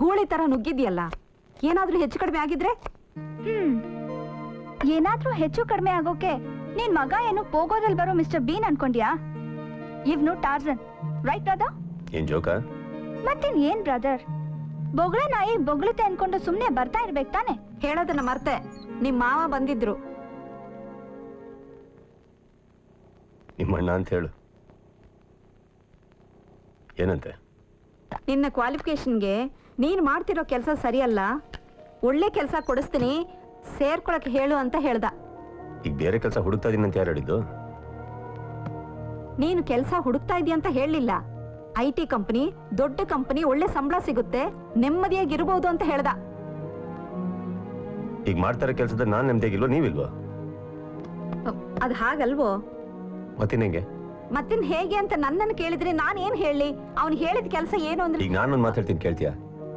ಗೂಳಿ ತರ ನುಗ್ಗಿದ್ಯಲ್ಲ, ಏನಾದ್ರೂ ಹೆಚ್ಚು ಕಡಿಮೆ ಆಗಿದ್ರೆ? ಏನಾದ್ರೂ ಹೆಚ್ಚು ಕಡಿಮೆ ಆಗೋಕೆ ನಿನ್ ಮಗ ಏನು ಪೋಗೋದಲ್ಲಿ ಬರೋ ಮಿಸ್ಟರ್ ಬೀನ್ ಅನ್ಕೊಂಡ್ಯಾ? ಇವ್ನು ಟಾರ್ಜನ್, ರೈಟ್ ಬ್ರದರ್? ಏನ್ ಜೋಕ? ಮತ್ತಿನ್ ಏನ್ ಬ್ರದರ್, ಬೊಗಳ ನಾಯಿ ಬೊಗಳುತ್ತೆ ಅನ್ಕೊಂಡು ಸುಮ್ನೆ ಬರ್ತಾ ಇರ್ಬೇಕು ತಾನೆ? ಹೇಳೋದನ್ನ ಮರ್ತೆ, ನಿಮ್ ಮಾವ ಬಂದಿದ್ರು. ನಿಮ್ಮಣ್ಣ ಅಂತ ಹೇಳು. ಏನಂತೆ? ನಿನ್ನ ಕ್ವಾಲಿಫಿಕೇಶನ್ಗೆ ನೀನ್ ಮಾಡ್ತಿರೋ ಕೆಲಸ ಸರಿಯಲ್ಲ, ಒಳ್ಳೆ ಕೆಲಸ ಕೊಡಿಸ್ತೀನಿ, ಸೇರ್ಕೊಳಕ್ ಹೇಳು ಅಂತ ಹೇಳ್ದ. ಈಗ ಬೇರೆ ಕೆಲಸ ಹುಡುಕ್ತಾ ಇದೀನಿ ಅಂತ ಯಾರು ಹೇಳಿದ್ದು? ನೀನು ಕೆಲಸ ಹುಡುಕ್ತಾ ಇದೀಯ ಅಂತ ಹೇಳಲಿಲ್ಲ. IT ಕಂಪನಿ, ದೊಡ್ಡ ಕಂಪನಿ, ಒಳ್ಳೆ ಸಂಬಳ ಸಿಗುತ್ತೆ, ನೆಮ್ಮದಿಯಾಗಿರ್ಬೋದು ಅಂತ ಹೇಳ್ದ. ಈಗ ಮಾಡ್ತಾರ ಕೆಲಸದ ನಾನ್ ನೆಮ್ಮದಿಯಾಗಿಲ್ವೋ, ನೀವಿಲ್ವೋ? ಅದ್ ಹಾಗಲ್ವೋ? ಮತ್ತಿನ್ನೆಂಗೆ? ಮತ್ತಿನ್ ಹೇಗೆ ಅಂತ ನನ್ನನ್ನು ಕೇಳಿದ್ರೆ ನಾನು ಏನ್ ಹೇಳಿ? ಅವ್ನು ಹೇಳಿದ ಕೆಲಸ ಏನು ಅಂದ್ರೆ ಈಗ ನಾನೊಂದು ಮಾತಾಡ್ತೀನಿ, ಕೇಳ್ತೀಯಾ?